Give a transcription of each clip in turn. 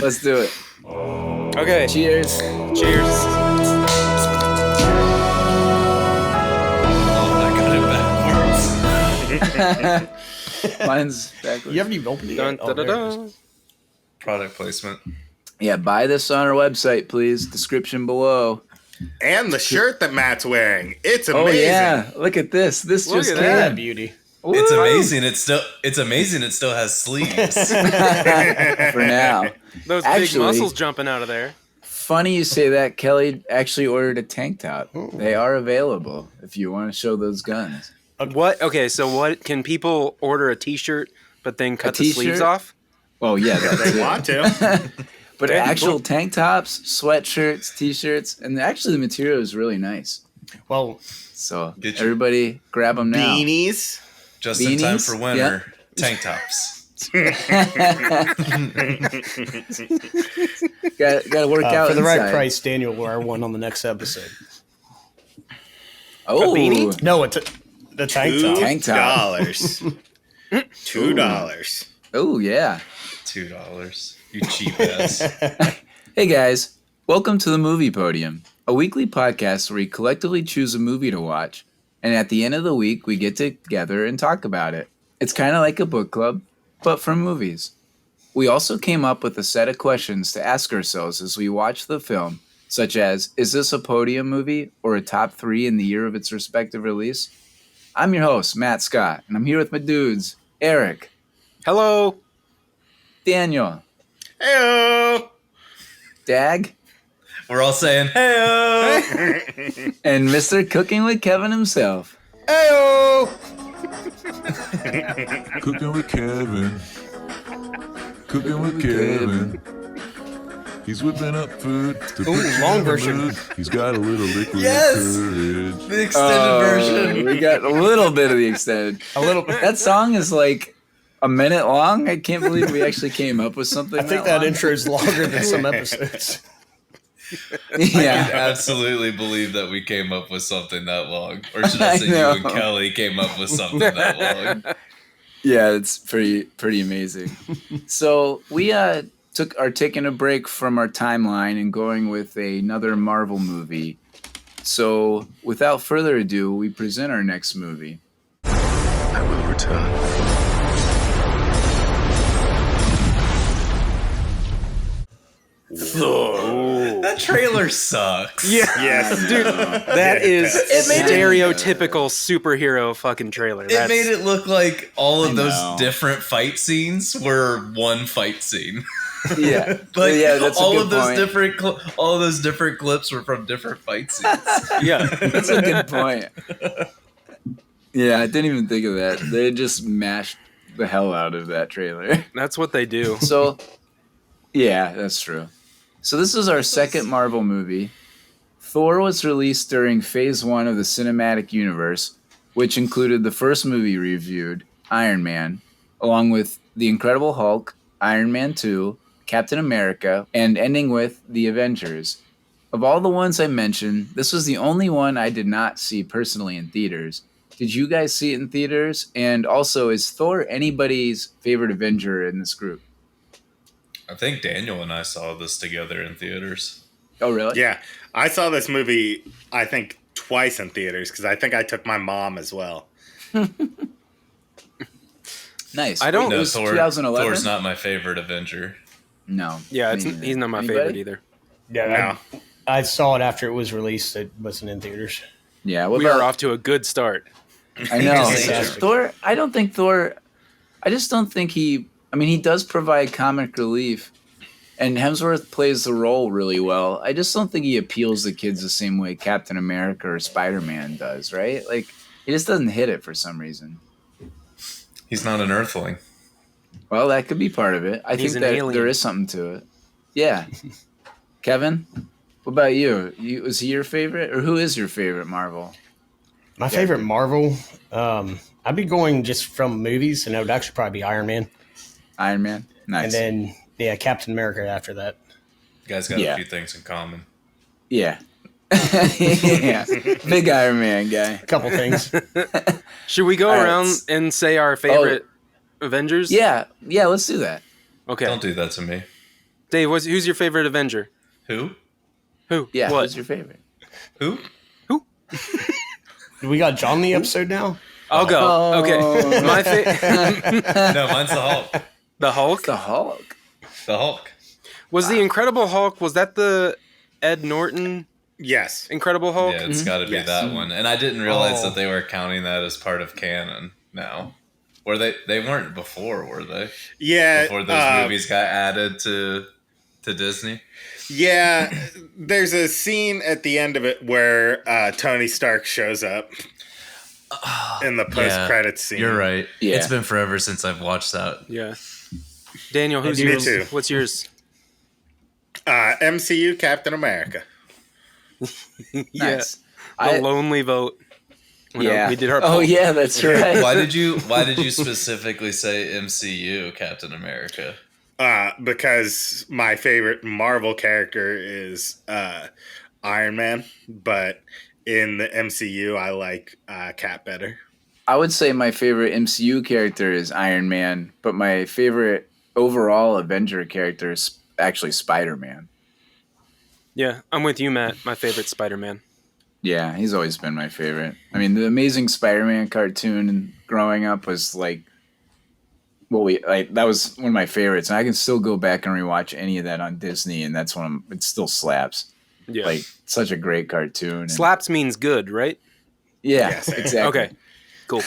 Let's do it. Okay. Cheers. Cheers. Oh, I got it backwards. Mine's backwards. You haven't even opened it Dun, yet? dun, dun, dun. Product placement. Yeah, buy this on our website, please. Description below. And the shirt that Matt's wearing. It's amazing. Oh yeah, look at this. This Look just at came. that beauty. It's amazing. It's amazing. It still has sleeves. For now. Those Actually- big muscles jumping out of there. Funny you say that. Kelly actually ordered a tank top. They are available if you want to show those guns. What? Okay, so what? Can people order a T-shirt but then cut the sleeves t-shirt? off? Oh yeah, that's They it. want to. But That'd be actual cool. tank tops, sweatshirts, t-shirts, and actually the material is really nice. Well, So Get your everybody grab them now. Beanies. Just in time Beanies? for winter. Tank tops. Got to work out for the right inside. price, Daniel will wear one on the next episode. Oh, A beanie? No, it's the tank top. Tank top. $2. $2. Oh yeah. $2. You cheap ass. Hey guys, welcome to the Movie Podium, a weekly podcast where we collectively choose a movie to watch, and at the end of the week we get together and talk about it. It's kind of like a book club, but for movies. We also came up with a set of questions to ask ourselves as we watch the film, such as, is this a podium movie or a top 3 in the year of its respective release? I'm your host, Matt Scott, and I'm here with my dudes, Eric, Hello. Daniel, Heyo. Dag, We're all saying, hey and Mr. Cooking with Kevin himself. Heyo! Cooking with Kevin. Cooking with Kevin. He's whipping up food to put you long in the version. mood. He's got a little liquid Yes! courage. The extended version. We got a little bit of the extended. A little bit. That song is like a minute long. I can't believe we actually came up with something. I think that long. intro is longer than some episodes. I Yeah, absolutely believe that we came up with something that long. Or should I I say you know. and Kelly came up with something that long? yeah, it's pretty amazing. So we are taking a break from our timeline and going with another Marvel movie. So without further ado, we present our next movie. I will return. That trailer sucks. Yeah, Yes. dude, that is stereotypical superhero fucking trailer. It made it look like all of I those know. different fight scenes were one fight scene. Yeah, Like yeah, that's a all good of those point. all of those different clips were from different fight scenes. Yeah, That's a good point. Yeah, I didn't even think of that. They just mashed the hell out of that trailer. that's what they do. So, yeah, that's true. So this is our second Marvel movie. Thor was released during Phase 1 of the cinematic universe, which included the first movie reviewed, Iron Man, along with The Incredible Hulk, Iron Man 2, Captain America, and ending with The Avengers. Of all the ones I mentioned, this was the only one I did not see personally in theaters. Did you guys see it in theaters? And also, is Thor anybody's favorite Avenger in this group? I think Daniel and I saw this together in theaters. Oh, really? Yeah. I saw this movie, I think, twice in theaters because I think I took my mom as well. Nice. I don't- It No, was Thor, 2011? Thor's not my favorite Avenger. No. Yeah, me neither. he's not my Anybody? favorite either. Yeah, I saw it after it was released. It wasn't in theaters. Yeah, what We about, are off to a good start. I know. Fantastic. Thor, I don't think Thor, I just don't think he does provide comic relief, and Hemsworth plays the role really well. I just don't think he appeals to kids the same way Captain America or Spider-Man does, right? Like, he just doesn't hit it for some reason. He's not an Earthling. Well, that could be part of it. I He's think an that alien. there is something to it. Yeah. Kevin, what about you? Was he your favorite, or who is your favorite Marvel? My favorite Marvel, I'd be going just from movies, and it would actually probably be Iron Man. Iron Man? Nice. And then, yeah, Captain America after that. You guys got Yeah. a few things in common. Yeah. Yeah. Big Iron Man guy. A couple things. Should we go All right, around s- and say our favorite Avengers? Yeah. Yeah, let's do that. Okay. Don't do that to me. Dave, who's your favorite Avenger? Who? Who? Yeah, What? who's your favorite? Who? Do we got John in the episode now? I'll go. Oh. Okay. My favorite. No, mine's the Hulk. The Hulk? The Hulk. The Hulk. Was the Incredible Hulk, was that the Ed Norton Yes. Incredible Hulk? Yeah, it's got to be Yes. that one. And I didn't realize Oh. that they were counting that as part of canon now. Were they? They weren't before, were they? Yeah. Before those movies got added to Disney? Yeah. There's a scene at the end of it where Tony Stark shows up in the post-credits scene. You're right. Yeah. It's been forever since I've watched that. Yeah. Daniel, who's Me yours? too. What's yours? MCU Captain America. Nice. The lonely vote. Well, no, Yeah. we did our Oh poll. yeah, that's right. Why did you specifically say MCU Captain America? Because my favorite Marvel character is Iron Man, but in the MCU, I like Cap better. I would say my favorite MCU character is Iron Man, but my favorite overall Avenger character is actually Spider-Man. Yeah, I'm with you, Matt. My favorite Spider-Man. Yeah, he's always been my favorite. I mean, the Amazing Spider-Man cartoon growing up was like, that was one of my favorites, and I can still go back and rewatch any of that on Disney, and that's it still slaps. Yeah. Like, such a great cartoon. And, Slaps means good, right? yeah, Yes. exactly. Okay. Cool.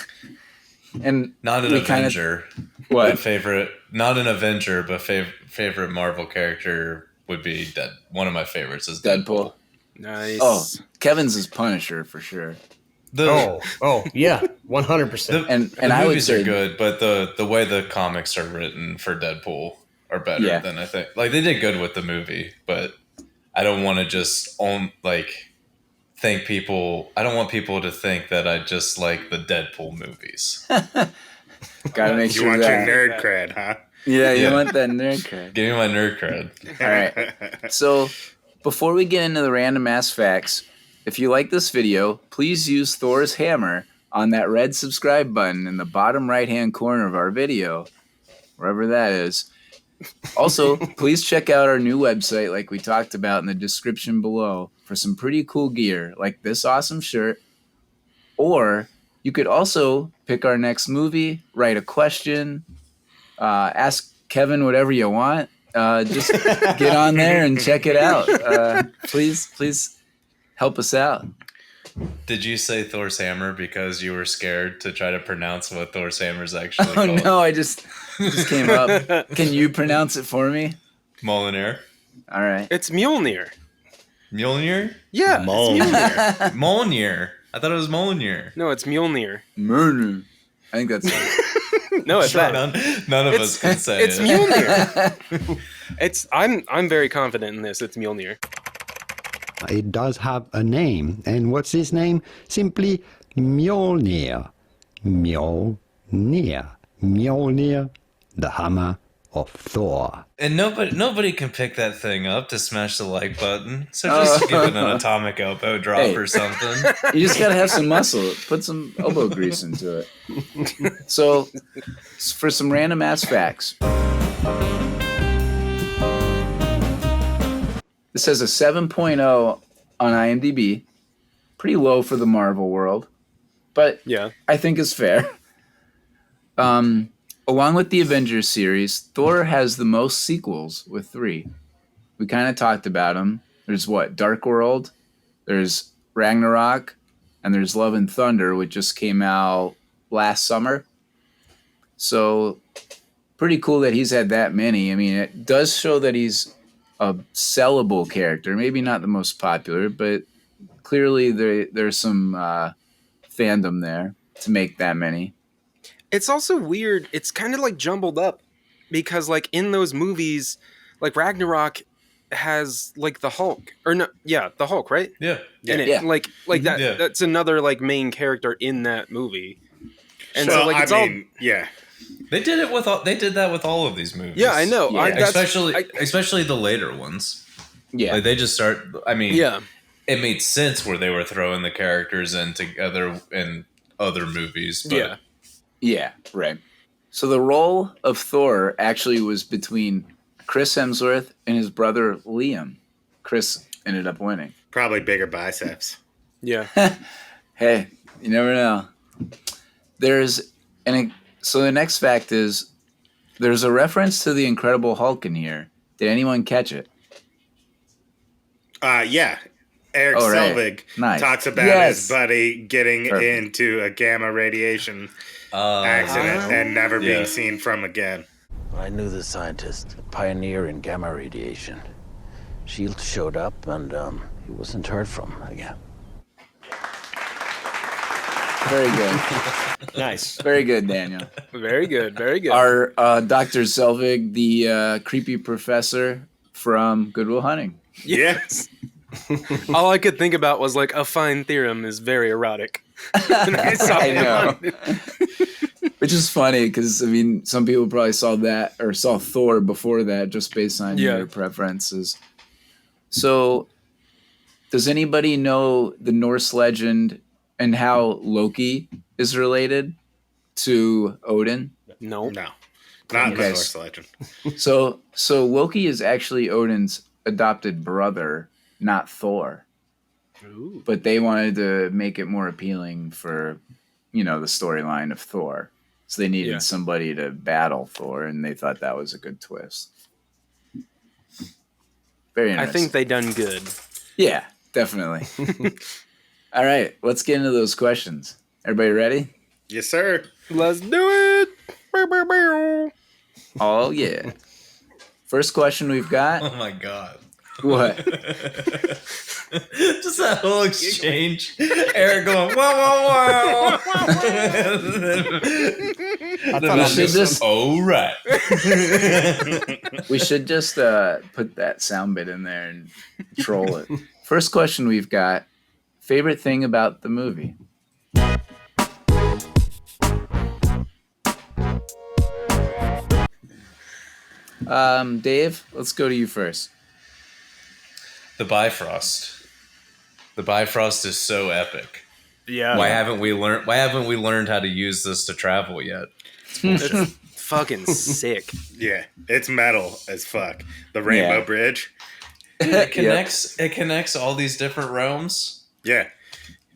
And Not an we kinda- Avenger. What? But not an Avenger, but favorite Marvel character would be one of my favorites is Deadpool. Nice. Oh, Kevin's is Punisher for sure. Oh, yeah, 100%. And I would movies say are good, but the way the comics are written for Deadpool are better Yeah. than I think. Like they did good with the movie, but I don't want to just think people. I don't want people to think that I just like the Deadpool movies. gotta make You sure want that. your nerd cred, huh? Yeah, you Yeah. want that nerd cred. Give me my nerd cred. All right. So before we get into the random ass facts, if you like this video, please use Thor's hammer on that red subscribe button in the bottom right hand corner of our video, wherever that is. Also, please check out our new website, like we talked about in the description below, for some pretty cool gear, like this awesome shirt. Or you could also pick our next movie, write a question, ask Kevin whatever you want. Just get on there and check it out. Please help us out. Did you say Thor's hammer because you were scared to try to pronounce what Thor's hammer is actually Oh called? no, I just came up. Can you pronounce it for me? Mjölnir. All right. It's Mjolnir. Mjölnir? Yeah. Mjolnir. It's Mjolnir. Mjölnir. I thought it was Mjölnir. No, it's Mjolnir. Murder. I think that's it. No, it's that. None of us can say It's it. Mjolnir. I'm very confident in this. It's Mjolnir. It does have a name, and what's his name? Simply Mjölnir. Mjölnir. Mjölnir, the hammer of Thor. And nobody can pick that thing up to smash the like button. So just give it an atomic elbow drop Hey. or something. You just gotta have some muscle. Put some elbow grease into it. So, for some random ass facts. This has a 7.0 on IMDb. Pretty low for the Marvel world, but Yeah. I think is fair. Along with the Avengers series, Thor has the most sequels with 3. We kind of talked about them. There's Dark World, there's Ragnarok, and there's Love and Thunder, which just came out last summer. So pretty cool that he's had that many. I mean, it does show that he's a sellable character. Maybe not the most popular, but clearly there's some fandom there to make that many. It's also weird. It's kind of like jumbled up because like in those movies, like Ragnarok has like the Hulk the Hulk, right? Yeah. In it. Yeah. Like that. Yeah. That's another like main character in that movie. And So, so like it's yeah. They did that with all of these movies. yeah, I know. Yeah. Especially the later ones. Yeah. Like they just start. I mean, yeah. it made sense where they were throwing the characters in together in other movies. But Yeah. Yeah, right. So the role of Thor actually was between Chris Hemsworth, and his brother Liam. Chris ended up winning. Probably bigger biceps. Yeah. Hey, you never know. So the next fact is there's a reference to the Incredible Hulk in here. Did anyone catch it? Yeah. Eric Right. Selvig talks about his buddy getting Perfect. into a gamma radiation accident and never being seen from again. I knew the scientist, a pioneer in gamma radiation. Shield showed up and he wasn't heard from again. Very good. Nice. Very good, Daniel. Very good. Very good. Our Dr. Selvig, the creepy professor from Good Will Hunting. Yes. All I could think about was like a fine theorem is very erotic. And I saw I him know. on it. Which is funny because, I mean, some people probably saw that or saw Thor before that just based on your preferences. So, does anybody know the Norse legend and how Loki is related to Odin? No. No. Not in the Okay. Norse legend. So Loki is actually Odin's adopted brother, not Thor. Ooh. But they wanted to make it more appealing for, the storyline of Thor. So they needed somebody to battle Thor, and they thought that was a good twist. Very I interesting. think they done good. Yeah, definitely. All right, let's get into those questions. Everybody ready? Yes, sir. Let's do it. Bow, bow, bow. Oh, yeah. First question we've got. Oh my god. What? Just that whole exchange. Eric going, wow, wow, wow. We should just put that sound bit in there and troll it. First question we've got. Favorite thing about the movie? Dave, let's go to you first. The Bifrost. The Bifrost is so epic. Yeah. Why haven't we learned how to use this to travel yet? It's fucking sick. Yeah. It's metal as fuck. The Rainbow Bridge. It connects all these different realms. Yeah.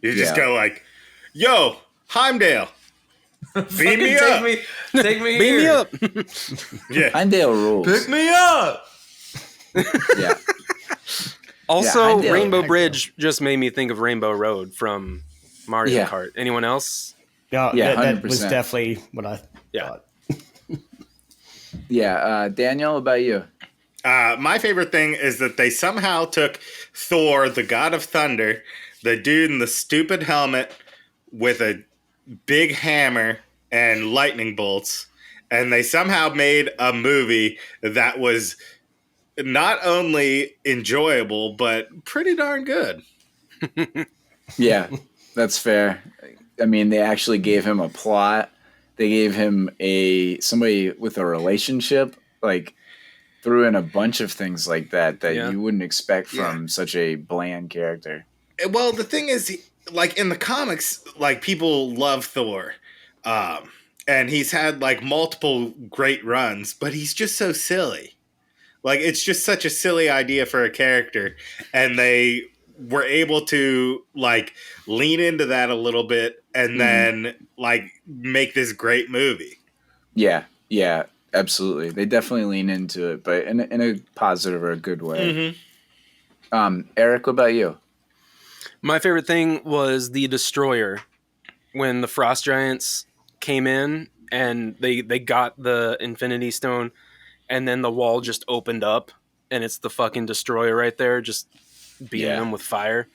You just go like, yo, Heimdall. Beam me up. Take me Beam me here. up. Yeah. Heimdall rules. Pick me up. Yeah. Also, Heimdall. Rainbow Bridge just made me think of Rainbow Road from Mario Yeah. Kart. Anyone else? Yeah, Yeah, that was 100%. definitely what I Yeah. thought. Yeah. Daniel, what about you? My favorite thing is that they somehow took Thor, the god of thunder, the dude in the stupid helmet with a big hammer and lightning bolts, and they somehow made a movie that was not only enjoyable, but pretty darn good. Yeah, that's fair. I mean, they actually gave him a plot. They gave him somebody with a relationship, like threw in a bunch of things like that you wouldn't expect from such a bland character. Well, the thing is, like in the comics, like people love Thor. And he's had like multiple great runs, but he's just so silly. Like it's just such a silly idea for a character. And they were able to like lean into that a little bit and then like make this great movie. Yeah, absolutely. They definitely lean into it, but in a positive or a good way. Eric, what about you? My favorite thing was the Destroyer when the Frost Giants came in and they got the Infinity Stone and then the wall just opened up and it's the fucking Destroyer right there just beating them with fire.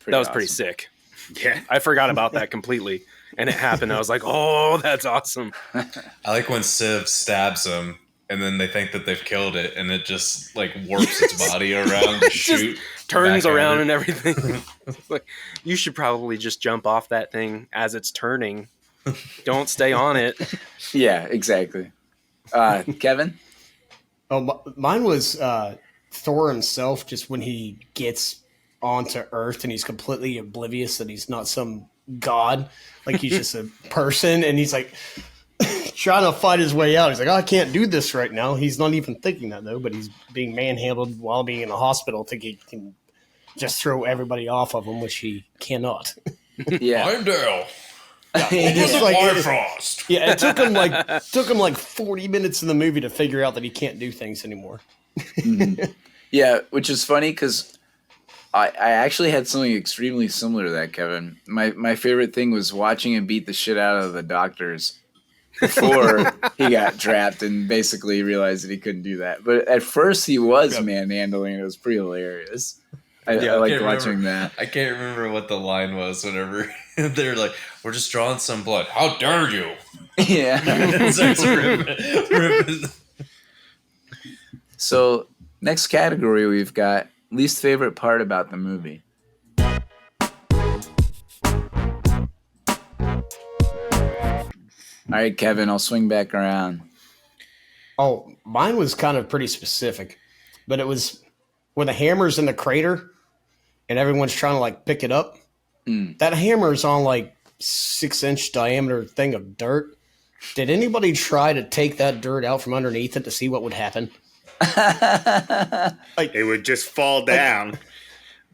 That was pretty sick. Yeah. I forgot about that completely. And it happened. I was like, oh, that's awesome. I like when Civ stabs him and then they think that they've killed it and it just like warps its body around to shoot. Turns back at around it. and everything. Like, you should probably just jump off that thing as it's turning. Don't stay on it. Yeah, exactly. Kevin? Oh, mine was Thor himself, just when he gets onto Earth and he's completely oblivious that he's not some god. Like he's just a person and he's like trying to fight his way out. He's like, oh, I can't do this right now. He's not even thinking that, though, but he's being manhandled while being in the hospital, thinking he can just throw everybody off of him, which he cannot. Yeah. Heimdall. Bifrost. Yeah, it took him like 40 minutes in the movie to figure out that he can't do things anymore. Mm-hmm. Yeah, which is funny because I actually had something extremely similar to that, Kevin. My favorite thing was watching him beat the shit out of the doctors before he got trapped and basically realized that he couldn't do that. But at first he was manhandling. It was pretty hilarious. I liked watching that. I can't remember what the line was whenever they're like, we're just drawing some blood. How dare you? Yeah. So next category we've got least favorite part about the movie. All right, Kevin, I'll swing back around. Oh, mine was kind of pretty specific, but it was when the hammer's in the crater and everyone's trying to like pick it up. That hammer's on like 6-inch diameter thing of dirt. Did anybody try to take that dirt out from underneath it to see what would happen? It would just fall down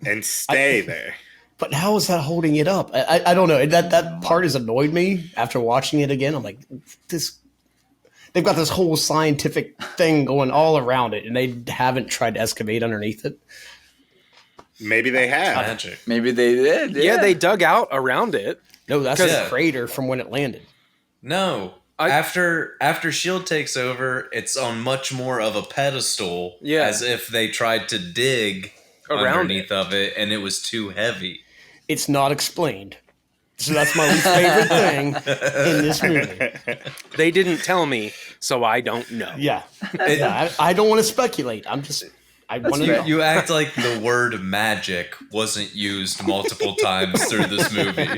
and stay there. But how is that holding it up? I don't know. That part has annoyed me after watching it again. I'm like, they've got this whole scientific thing going all around it, and they haven't tried to excavate underneath it. Maybe they have. Magic. Maybe they did. Yeah, they dug out around it. No, that's a crater from when it landed. No. After S.H.I.E.L.D. takes over, it's on much more of a pedestal, as if they tried to dig around underneath of it, and it was too heavy. It's not explained. So that's my least favorite thing in this movie. They didn't tell me, so I don't know. Yeah. I don't want to speculate. I want to know. You act like the word magic wasn't used multiple times through this movie.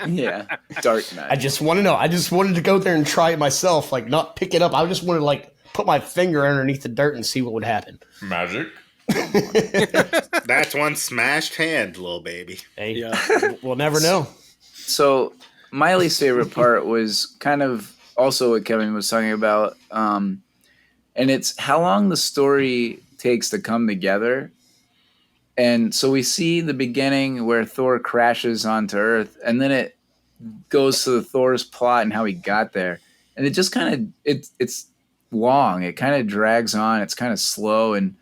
Yeah. Dark magic. I just want to know. I just wanted to go there and try it myself, like not pick it up. I just wanted to like put my finger underneath the dirt and see what would happen. Magic? That's one smashed hand, little baby. Hey, we'll never know. So my least favorite part was kind of also what Kevin was talking about. And it's how long the story takes to come together. And so we see the beginning where Thor crashes onto Earth, and then it goes to the Thor's plot and how he got there. And it just kind of, it's long. It kind of drags on. It's kind of slow, and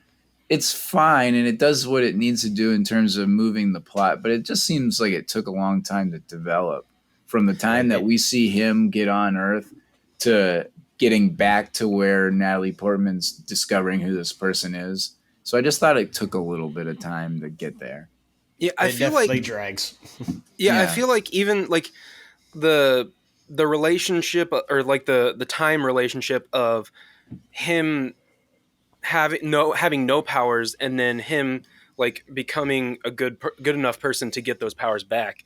it's fine, and it does what it needs to do in terms of moving the plot. But it just seems like it took a long time to develop from the time that we see him get on Earth to getting back to where Natalie Portman's discovering who this person is. So I just thought it took a little bit of time to get there. Yeah, I feel like drags. Yeah, I feel like even like the relationship or like the time relationship of him having no powers and then him like becoming a good enough person to get those powers back.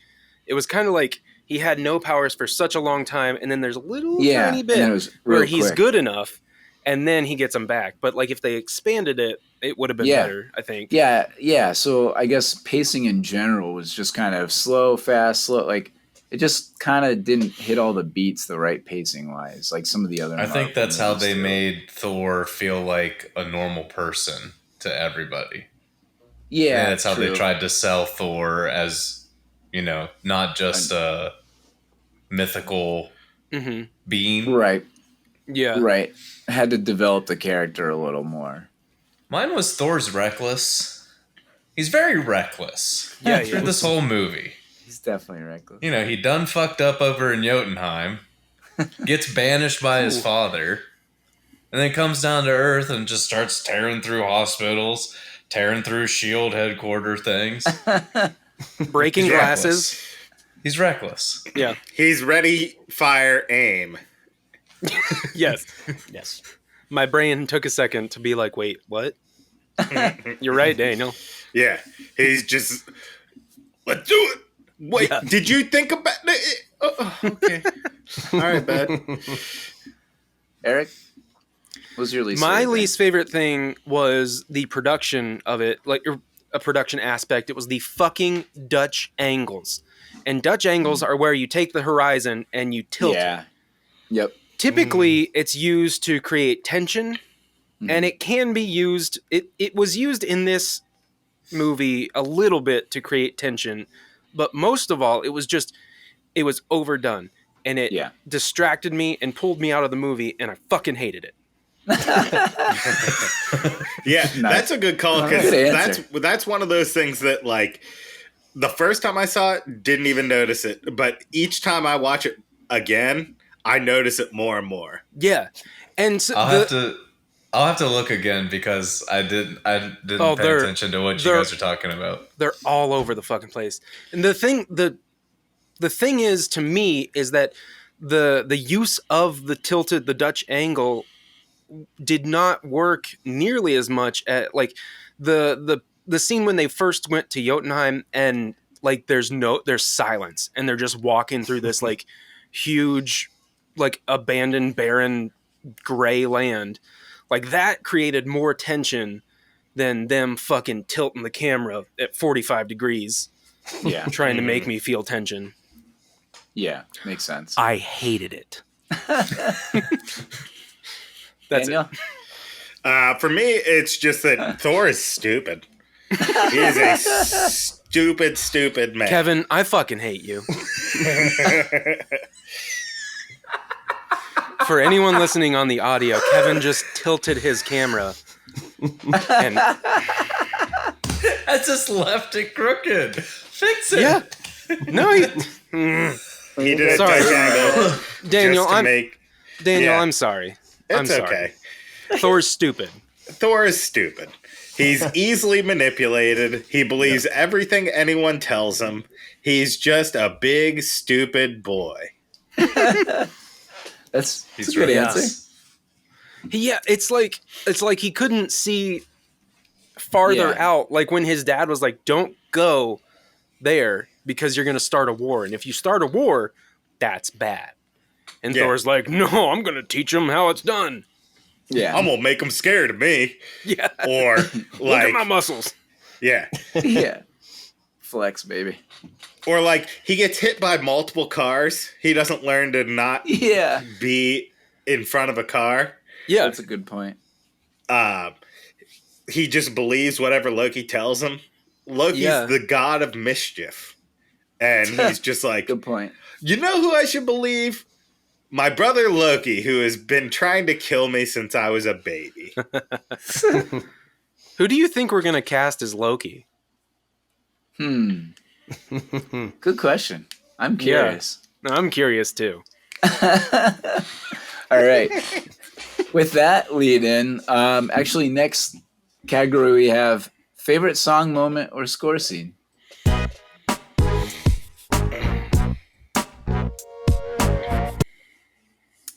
It was kind of like he had no powers for such a long time, and then there's a little tiny bit where he's good enough, and then he gets them back. But like if they expanded it, it would have been better, I think. Yeah. So I guess pacing in general was just kind of slow, fast, slow. Like it just kind of didn't hit all the beats the right pacing wise, like some of the other. I think that's how they made Thor feel like a normal person to everybody. Yeah, and that's how they tried to sell Thor as, you know, not just a mythical being. Right. Yeah. Right. Had to develop the character a little more. Mine was Thor's reckless. He's very reckless. Yeah, through this whole movie. He's definitely reckless. You know, he done fucked up over in Jotunheim, gets banished by his father, and then comes down to Earth and just starts tearing through hospitals, tearing through S.H.I.E.L.D. headquarter things. Breaking glasses. He's reckless. Yeah. He's ready, fire, aim. Yes. Yes. My brain took a second to be like, wait, what? You're right, Daniel. Yeah. He's just, let's do it. Wait, did you think about it? Oh, okay. All right, bud. Eric, what was your least My favorite least favorite thing was the production of it, like a production aspect. It was the fucking Dutch angles. And Dutch angles are where you take the horizon and you tilt it. Yep. typically it's used to create tension, and it can be used. It was used in this movie a little bit to create tension, but most of all, it was overdone, and it distracted me and pulled me out of the movie, and I fucking hated it. Yeah, Nice. that's a good call, because Good answer. that's one of those things that, like, the first time I saw it, didn't even notice it, but each time I watch it again, I notice it more and more. Yeah, and so I'll have to look again, because I didn't pay attention to what you guys are talking about. They're all over the fucking place. And the thing is, to me, is that the use of the Dutch angle did not work nearly as much at, like, the scene when they first went to Jotunheim, and like there's silence, and they're just walking through this like huge, like, abandoned, barren, gray land. Like, that created more tension than them fucking tilting the camera at 45 degrees. Yeah. Trying to make me feel tension. Yeah, makes sense. I hated it. That's Daniel? it. For me, it's just that Thor is stupid. He is a stupid man. Kevin, I fucking hate you. For anyone listening on the audio, Kevin just tilted his camera. And I just left it crooked. Fix it. yeah. No, He did a Sorry. Dutch angle Daniel, just to make... Yeah. I'm sorry. It's I'm sorry. okay. Thor's stupid. Thor is stupid. He's easily manipulated. He believes everything anyone tells him. He's just a big, stupid boy. That's a good answer. Yeah, it's like he couldn't see farther out. Like, when his dad was like, "Don't go there because you're going to start a war, and if you start a war, that's bad." And Thor's like, "No, I'm going to teach him how it's done." Yeah. I'm gonna make him scared of me. Yeah. Or Look at like, my muscles. yeah. Yeah. Flex, baby. Or like, he gets hit by multiple cars. He doesn't learn to not be in front of a car. Yeah. That's a good point. He just believes whatever Loki tells him. Loki's the god of mischief. And he's just like, Good point. you know who I should believe? My brother Loki, who has been trying to kill me since I was a baby. Who do you think we're going to cast as Loki? Good question. I'm curious. No, I'm curious too. All right. With that lead in, actually, next category we have favorite song, moment, or score scene.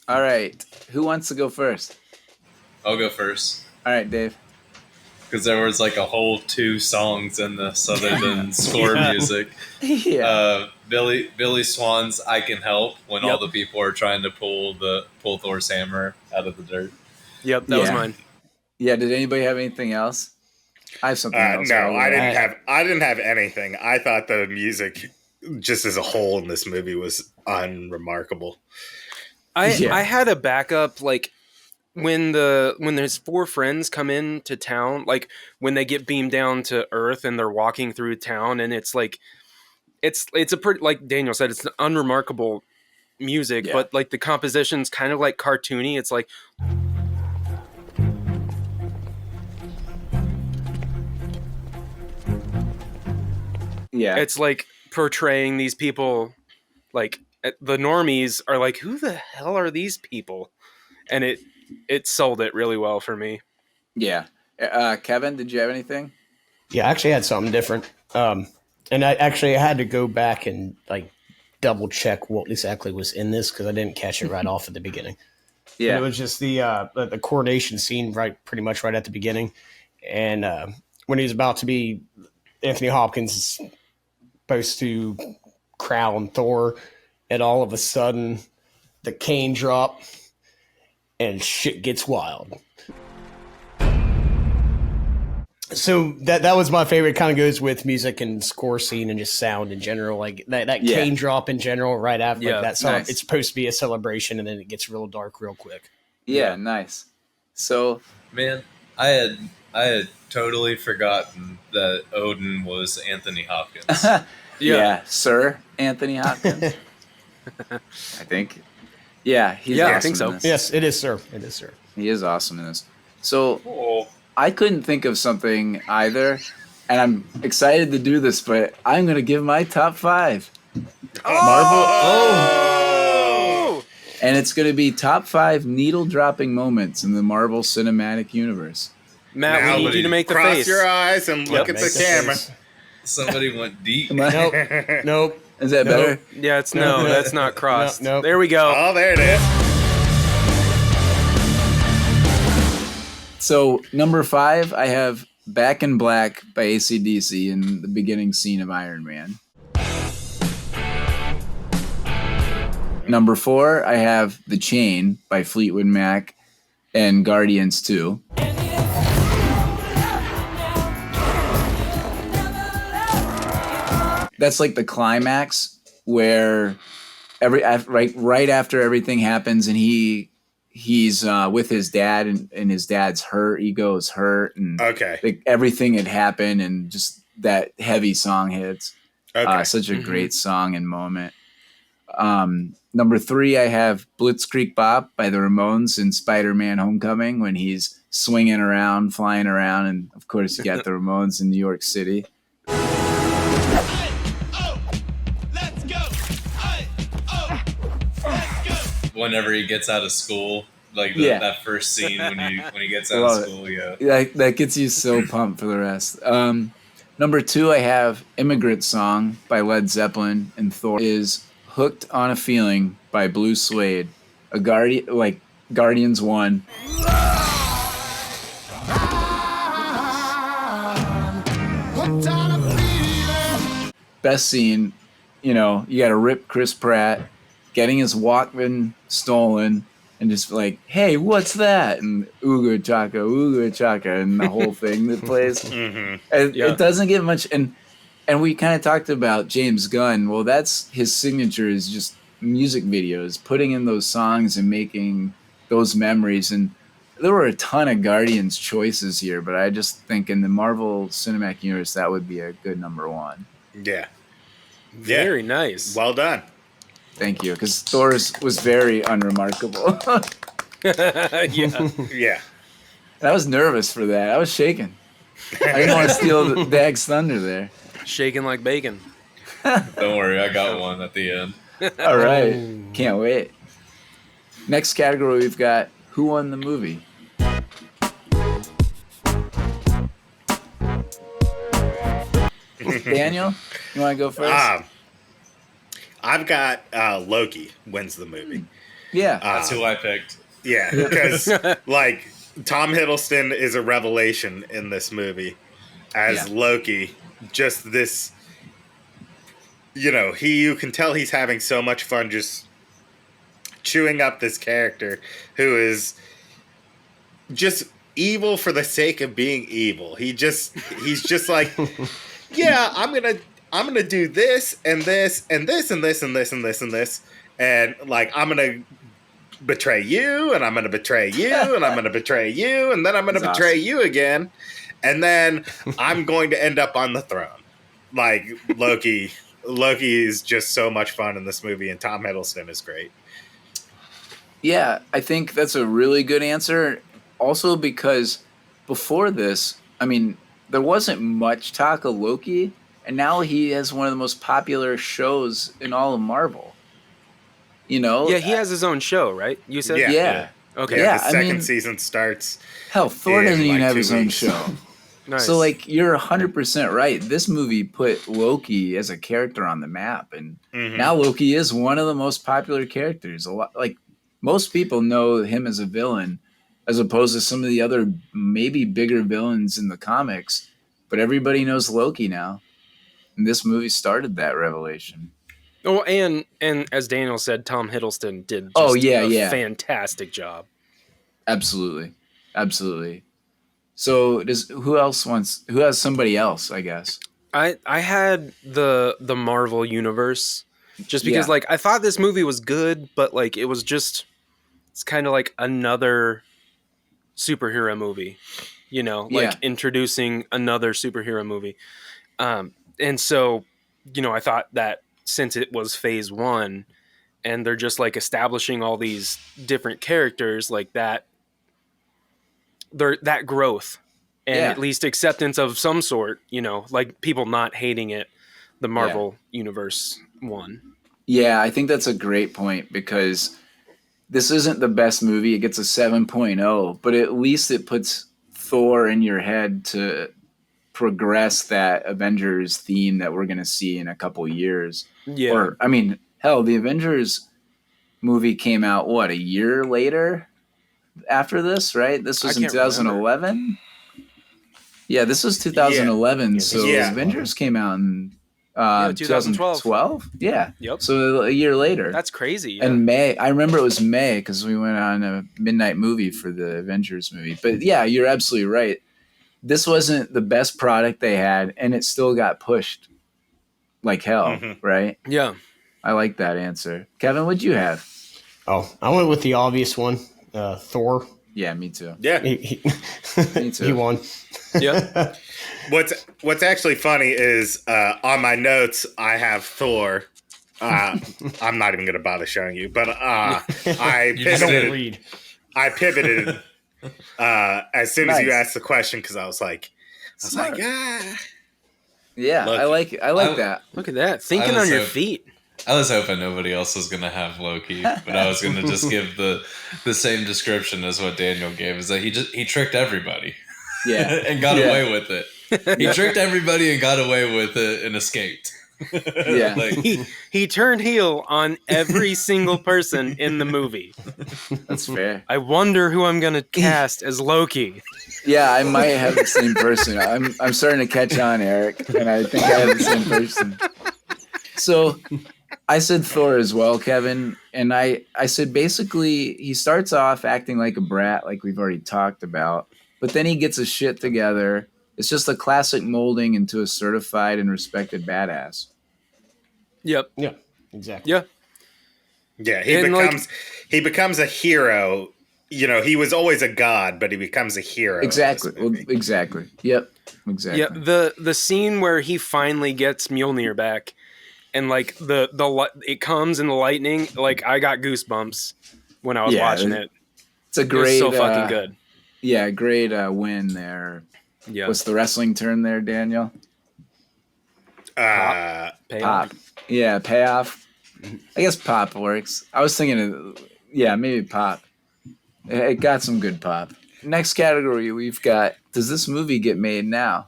All right. Who wants to go first? I'll go first. All right, Dave. Because there was like a whole 2 songs in this other than score music. Billy Swan's "I Can Help" when all the people are trying to pull Thor's hammer out of the dirt. Yep, that was mine. Yeah. Did anybody have anything else? I have something else. No, I didn't have anything. I thought the music, just as a whole in this movie, was unremarkable. I had a backup, like, when there's 4 friends come into town, like when they get beamed down to Earth and they're walking through town, and it's like it's a pretty, like Daniel said, it's an unremarkable music, but like the composition's kind of like cartoony. It's like it's like portraying these people, like the normies are like, who the hell are these people? And it sold it really well for me. Yeah. Kevin, did you have anything? Yeah, I actually had something different. And I had to go back and like double check what exactly was in this, because I didn't catch it right off at the beginning. Yeah, and it was just the coronation scene, pretty much right at the beginning, and when he's about to be, Anthony Hopkins is supposed to crown Thor, and all of a sudden the cane drop and shit gets wild. So that was my favorite. Kind of goes with music and score scene and just sound in general. Like that Yeah. cane drop in general, right after Yeah, like that. nice. It's supposed to be a celebration, and then it gets real dark real quick. Yeah, nice. So Man, I had totally forgotten that Odin was Anthony Hopkins. yeah, Sir Anthony Hopkins. I think. Yeah, he's Yeah, I awesome think so. in this. Yes, it is, sir. It is, sir. He is awesome in this. So Oh. I couldn't think of something either, and I'm excited to do this, but I'm going to give my top 5. Marvel. Oh! And it's going to be top 5 needle-dropping moments in the Marvel Cinematic Universe. Matt, Now we need you to make the cross face. your eyes and look at Make the camera. face. Somebody went deep. Nope. Nope. Is that Nope. better? Yeah, it's no, that's not crossed. No, nope. There we go. Oh, there it is. So number 5, I have Back in Black by AC/DC in the beginning scene of Iron Man. Number 4, I have The Chain by Fleetwood Mac and Guardians 2. That's like the climax where right after everything happens and he's with his dad and his dad's hurt, ego's hurt, and Okay. like everything had happened and just that heavy song hits. Okay. Such a great song and moment. Number 3, I have Blitzkrieg Bop by the Ramones in Spider-Man Homecoming when he's swinging around, flying around, and of course you got the Ramones in New York City. Whenever he gets out of school, like that first scene when he gets out Love of school, yeah. That gets you so pumped for the rest. Number 2, I have Immigrant Song by Led Zeppelin, and Thor is Hooked on a Feeling by Blue Suede, Guardians 1. Best scene, you got to rip Chris Pratt getting his Walkman stolen and just like, hey, what's that? And ooga chaka, and the whole thing that plays. And it doesn't get much. And we kind of talked about James Gunn. Well, that's his signature is just music videos, putting in those songs and making those memories. And there were a ton of Guardians choices here, but I just think in the Marvel Cinematic Universe, that would be a good number 1. Yeah. Very nice. Well done. Thank you, because Thor's was very unremarkable. Yeah. Yeah. And I was nervous for that. I was shaking. I didn't want to steal Dag's thunder there. Shaking like bacon. Don't worry, I got one at the end. All right. Can't wait. Next category, we've got Who Won the Movie? Daniel, you want to go first? I've got Loki wins the movie. Yeah. That's who I picked. Yeah, because like Tom Hiddleston is a revelation in this movie as Loki. Just this, you can tell he's having so much fun just chewing up this character who is just evil for the sake of being evil. He's just like, yeah, I'm gonna do this and this and this and this and this and this and this, and like I'm gonna betray you, and I'm gonna betray you, and I'm gonna betray you, and then I'm gonna betray you again, and then I'm going to end up on the throne. Like Loki is just so much fun in this movie, and Tom Hiddleston is great. Yeah, I think that's a really good answer. Also because before this, I mean, there wasn't much talk of Loki, and now he has one of the most popular shows in all of Marvel. Yeah, he has his own show, right? You said? Yeah. Okay. Yeah, the second season starts. Hell, Thor in, doesn't even like, have 2 his own weeks. show. Nice. So, like, you're 100% right. This movie put Loki as a character on the map, and now Loki is one of the most popular characters. A lot, like, most people know him as a villain, as opposed to some of the other maybe bigger villains in the comics. But everybody knows Loki now, and this movie started that revelation. Oh, and as Daniel said, Tom Hiddleston did a fantastic job. Absolutely. So who has somebody else, I guess? I had the Marvel universe just because Yeah. like I thought this movie was good, but like it's kind of like another superhero movie, like introducing another superhero movie. And so, I thought that since it was phase 1 and they're just like establishing all these different characters like that, that growth and at least acceptance of some sort, like people not hating it, the Marvel universe one. Yeah, I think that's a great point because this isn't the best movie. It gets a 7.0, but at least it puts Thor in your head to progress that Avengers theme that we're going to see in a couple years. Yeah. Or, I mean, hell, the Avengers movie came out, what, a year later after this, right? This was in 2011? Yeah, this was 2011. Yeah. So Yeah. Avengers came out in 2012. 2012? Yeah. Yep. So a year later. That's crazy. Yeah. And May, I remember it was May because we went on a midnight movie for the Avengers movie. But yeah, you're absolutely right. This wasn't the best product they had, and it still got pushed like hell, right? Yeah. I like that answer. Kevin, what'd you have? Oh, I went with the obvious one, Thor. Yeah, me too. Yeah. Me too. He won. Yeah. What's actually funny is on my notes I have Thor. I'm not even going to bother showing you, but I pivoted as soon as you asked the question because I was like, Yeah, Loki. I like that. Look at that. Thinking on your feet. I was hoping nobody else was going to have Loki, but I was going to just give the same description as what Daniel gave, is that he tricked everybody. Yeah. And got away with it. He tricked everybody and got away with it and escaped. Yeah. He turned heel on every single person in the movie. That's fair. I wonder who I'm going to cast as Loki. Yeah, I might have the same person. I'm starting to catch on, Eric, and I think I have the same person. So I said Thor as well, Kevin, and I said basically he starts off acting like a brat, like we've already talked about, but then he gets his shit together. It's just a classic molding into a certified and respected badass. Yep. Yeah, exactly. Yeah. Yeah, And he becomes a hero. He was always a god, but he becomes a hero. Exactly. Well, exactly. Yep. Exactly. Yeah. The scene where he finally gets Mjölnir back, and like it comes in the lightning. Like I got goosebumps when I was watching it. It's a great, so fucking good. Yeah, great win there. Yeah. What's the wrestling term there, Daniel? Payoff. Pop. Yeah, payoff. I guess pop works. I was thinking maybe pop. It got some good pop. Next category we've got, does this movie get made now?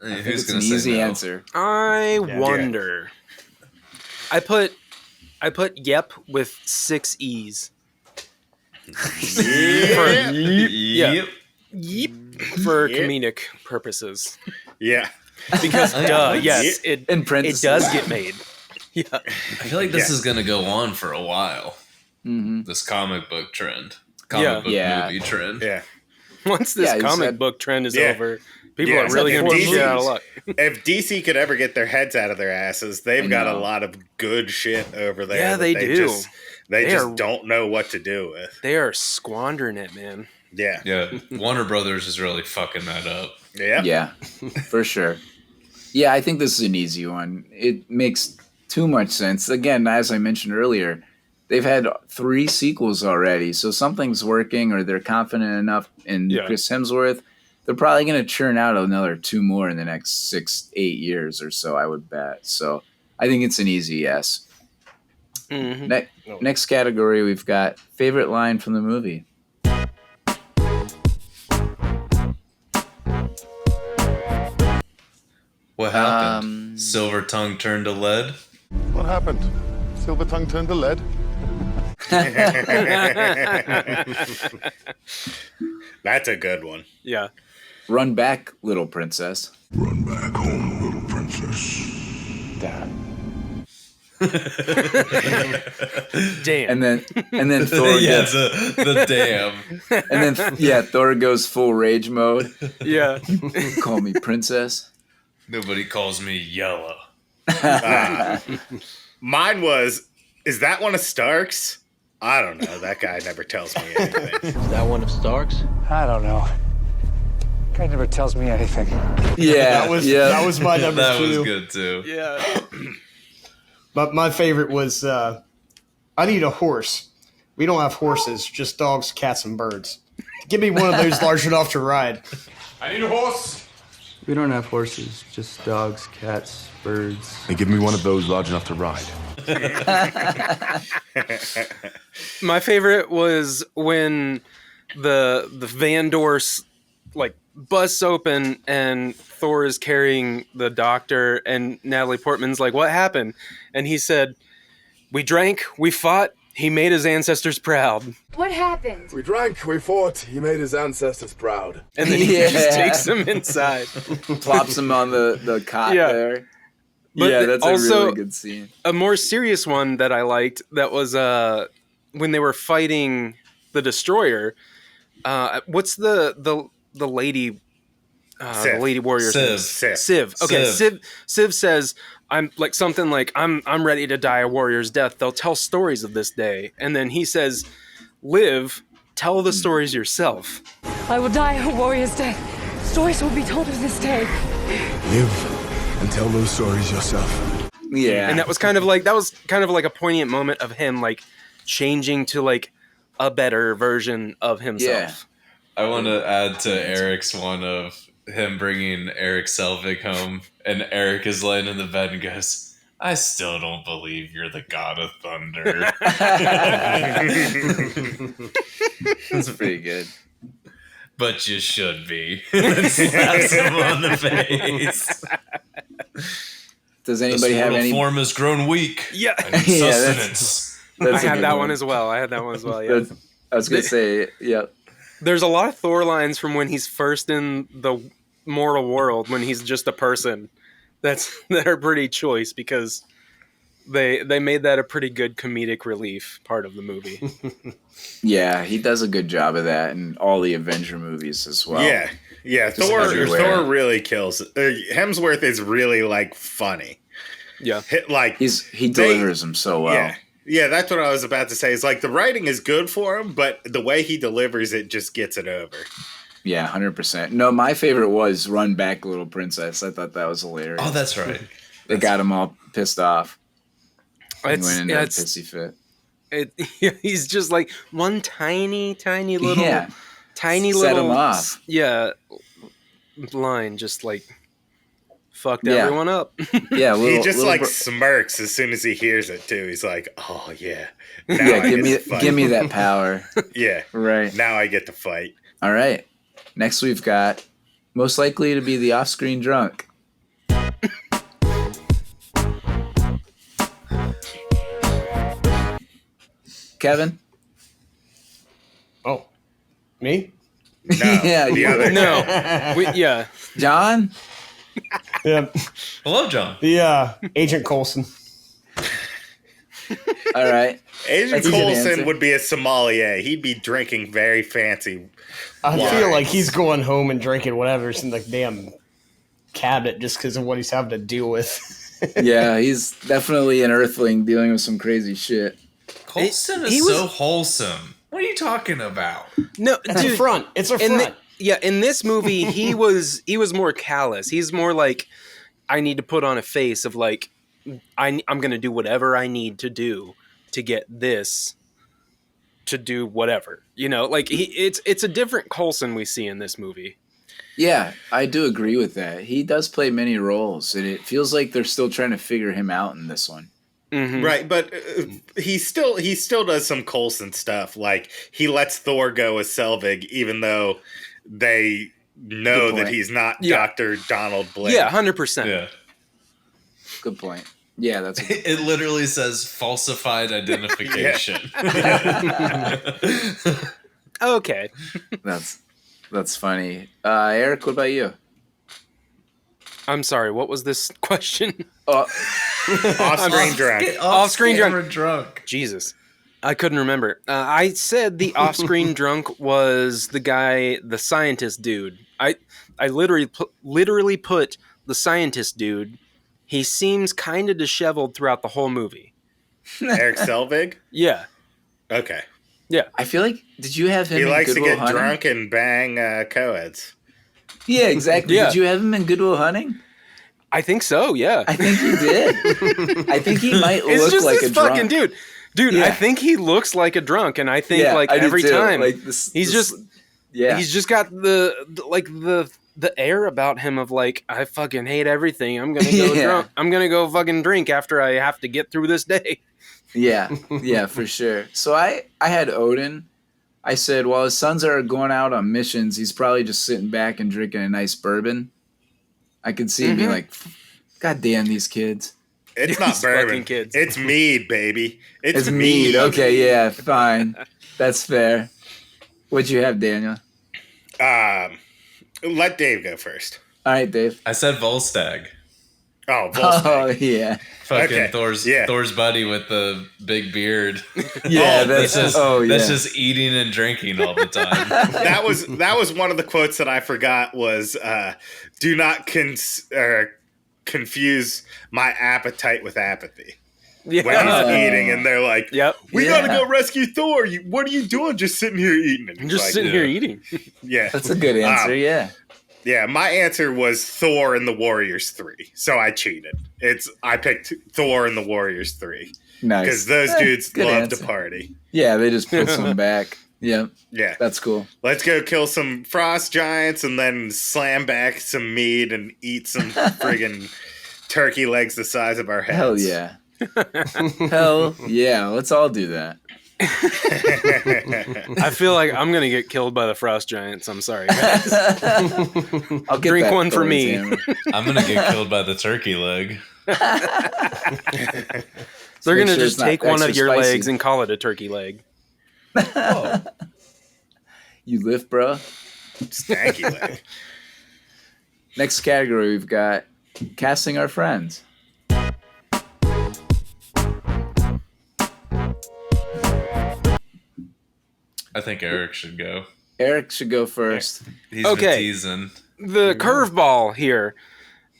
Who's It's an going to say easy no? answer. I wonder. I put yep with 6 E's. Yep. For comedic purposes. Yeah. Because yes, it In parentheses. does get made. Yeah. I feel like this is going to go on for a while. Mm-hmm. This comic book trend. Yeah. Movie trend. Yeah. Once this you comic said- book trend is Yeah. over, people Yeah, are really if going to be DC shit out of luck. If DC could ever get their heads out of their asses, they've got a lot of good shit over there. Yeah, that they do. They They just are- don't know what to do with. They are squandering it, man. Yeah. Yeah. Warner Brothers is really fucking that up. Yeah. Yeah, for sure. Yeah, I think this is an easy one. It makes too much sense. Again, as I mentioned earlier, they've had 3 sequels already, so something's working, or they're confident enough in Chris Hemsworth. They're probably going to churn out another 2 more in the next 6-8 years or so, I would bet. So I think it's an easy yes. Mm-hmm. Next category, we've got favorite line from the movie. What happened? Silver tongue turned to lead? What happened? Silver tongue turned to lead? That's a good one. Yeah. Run back, little princess. Run back home, little princess. Damn. And then Thor Yeah, gets, the damn. and then Thor goes full rage mode. Yeah. Call me princess. Nobody calls me yellow. Mine was, is that one of Stark's? I don't know. That guy never tells me anything. Is that one of Stark's? I don't know. Guy never tells me anything. Yeah, that was my number That 2. was good too. Yeah. But my favorite was I need a horse. We don't have horses, just dogs, cats, and birds. Give me one of those large enough to ride. I need a horse. We don't have horses, just dogs, cats, birds. And give me one of those large enough to ride. My favorite was when the van doors like busts open and Thor is carrying the doctor and Natalie Portman's like, "What happened?" And he said, "We drank, we fought, he made his ancestors proud." What happened? We drank, we fought, he made his ancestors proud. And then he just takes him inside. Plops him on the cot Yeah. there. But Yeah, that's also, a really good scene. A more serious one that I liked, that was when they were fighting the destroyer. What's the lady the lady warrior? Civ. Okay, Civ says, I'm like something like I'm ready to die a warrior's death. They'll tell stories of this day. And then he says, "Live, tell the stories yourself." I will die a warrior's death. Stories will be told of this day. Live and tell those stories yourself. Yeah. And that was kind of like a poignant moment of him like changing to like a better version of himself. I want to add to Eric's one of him bringing Eric Selvig home, and Eric is laying in the bed and goes, "I still don't believe you're the god of thunder." That's pretty good. But you should be. And slaps him on the face. Does anybody have any form has grown weak? Yeah. I need Yeah, sustenance. I had that one as well. Yeah. I was gonna say, yeah. There's a lot of Thor lines from when he's first in the mortal world, when he's just a person. That are pretty choice because they made that a pretty good comedic relief part of the movie. Yeah, he does a good job of that in all the Avenger movies as well. Yeah. Thor really kills. Hemsworth is really like funny. Yeah, he delivers him so well. Yeah, that's what I was about to say. It's like the writing is good for him, but the way he delivers it just gets it over. Yeah, 100%. No, my favorite was "Run Back, Little Princess." I thought that was hilarious. Oh, that's right. They got him all pissed off. He It's- went into yeah, a it's- pissy fit. He's just like one tiny little, Yeah. tiny Set little, him off. Yeah, line just like fucked Yeah. everyone up. Yeah, He just like smirks as soon as he hears it too. He's like, "Oh yeah, now yeah, I get to fight." give me that power. Yeah, Right. now I get to fight. All right. Next we've got most likely to be the off-screen drunk. Kevin? Oh, me? No, Yeah, the you- other No, guy. yeah, John? Yeah, Hello, John. the Agent Coulson. All right. Agent That's a good answer. Coulson would be a sommelier. He'd be drinking very fancy. I Why? feel like he's going home and drinking whatever's in the damn cabinet just because of what he's having to deal with. Yeah, he's definitely an earthling dealing with some crazy shit. Coulson he is was- so wholesome. What are you talking about? no, It's dude. a front. It's a in front. in this movie, he was more callous. He's more like, I need to put on a face of like, I'm gonna do whatever I need to do to get this, to do whatever. You know, like it's a different Coulson we see in this movie. Yeah, I do agree with that. He does play many roles, and it feels like they're still trying to figure him out in this one. Mm-hmm. Right, but he still does some Coulson stuff. Like he lets Thor go as Selvig, even though they know Good that point. he's not Yeah. Dr. Donald Blake. Yeah, 100%. Yeah. Good point. Yeah, that's a It literally says falsified identification. Okay. that's funny. Eric, what about you? I'm sorry. What was this question? Off-screen drunk. Off-screen drunk. Jesus. I couldn't remember. I said the off-screen drunk was the guy, the scientist dude. I literally put the scientist dude. He seems kind of disheveled throughout the whole movie. Eric Selvig? Yeah. Okay. Yeah. I feel like, did you have him He in likes Good to Will get Hunting? drunk and bang co-eds. Yeah, exactly. Yeah. Did you have him in Good Will Hunting? I think so, yeah. I think you did. I think he might It's look just like this a fucking drunk. Dude, Yeah. I think he looks like a drunk, and I think like I do every too. time Like he's just got the air about him of like, I fucking hate everything. I'm gonna go drunk. I'm gonna go fucking drink after I have to get through this day. Yeah, for sure. So I had Odin. I said, while his sons are going out on missions, he's probably just sitting back and drinking a nice bourbon. I could see him being like, God damn these kids. It's not These bourbon. fucking kids. It's mead, baby. It's mead. Okay, yeah, fine. That's fair. What'd you have, Daniel? Let Dave go first. All right, Dave. I said Volstagg. Oh, Volstagg. Oh, yeah. Fucking Okay, Thor's buddy with the big beard. Yeah, that's that's just eating and drinking all the time. that was one of the quotes that I forgot was do not confuse my appetite with apathy. Yeah. When he's eating and they're like, Yep. we gotta go rescue Thor. What are you doing just sitting here eating? And I'm he's just like, sitting here eating. Yeah. That's a good answer, yeah. Yeah, my answer was Thor and the Warriors 3. So I cheated. I picked Thor and the Warriors 3. Nice. Because those dudes good love answer. to party. Yeah, they just put some back. Yep. Yeah. That's cool. Let's go kill some frost giants and then slam back some meat and eat some friggin' turkey legs the size of our heads. Hell yeah. Hell yeah. Let's all do that. I feel like I'm gonna get killed by the frost giants. I'm sorry, guys. I'll get Drink that one for Thor's me. hammer. I'm gonna get killed by the turkey leg. They're Make gonna sure just it's not take one of extra your spicy. legs and call it a turkey leg. You lift, bro. Stanky leg. Next category, we've got casting our friends. I think Eric should go. Eric should go first. He's Okay. been teasing. The curveball here.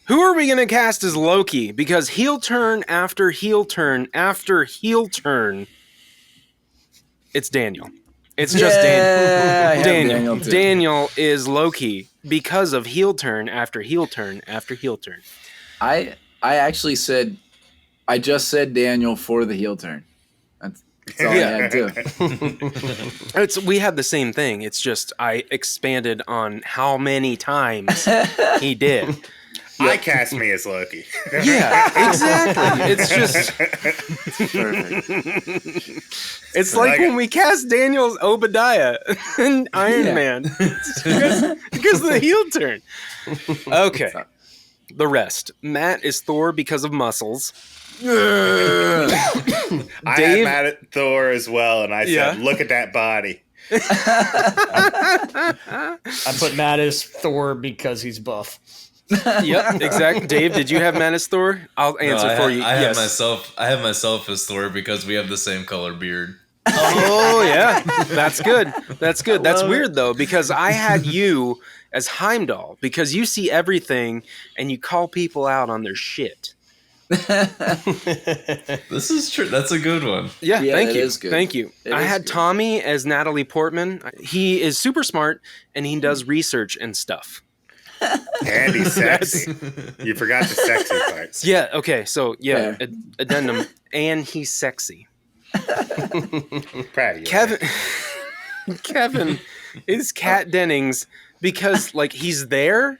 Who are we going to cast as Loki? Because heel turn after heel turn after heel turn, it's Daniel. It's just I Daniel. have Daniel. too. Daniel is Loki because of heel turn after heel turn after heel turn. I actually said, I just said Daniel for the heel turn. That's all I had to. We had the same thing. It's just I expanded on how many times he did. I cast me as Loki. Yeah, exactly. It's just it's like when we cast Daniel's Obadiah and Iron Man. It's because of the heel turn. Okay. The rest. Matt is Thor because of muscles. I had Dave- Matt at Thor as well, and I said, Yeah. look at that body. I put Matt as Thor because he's buff. Yep, exactly. Dave, did you have Matt as Thor? I'll answer for you. I yes. have myself as Thor because we have the same color beard. Oh yeah, that's good. That's good. That's weird though because I had you as Heimdall because you see everything and you call people out on their shit. This is true. That's a good one. Yeah, Yeah, thank that you. is good. Thank you. It I is had good. Tommy as Natalie Portman. He is super smart and he does research and stuff. And he's sexy. You forgot the sexy parts. Yeah. Okay. So yeah, Fair. addendum, and he's sexy. Proud of you. Kevin is Kat Dennings because like he's there,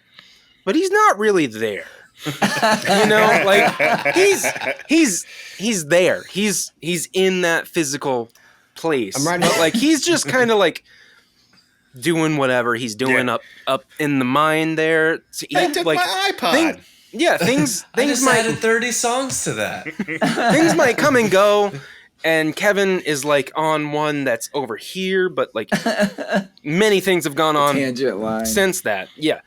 but he's not really there. You know, like he's there. He's in that physical place. I'm right but here. like he's just kind of like doing whatever he's doing Yeah. up in the mind there. So he, I took like, my iPod. things I just might added 30 songs to that. things might come and go. And Kevin is like on one that's over here, but like many things have gone on Tangent line. since that. Yeah.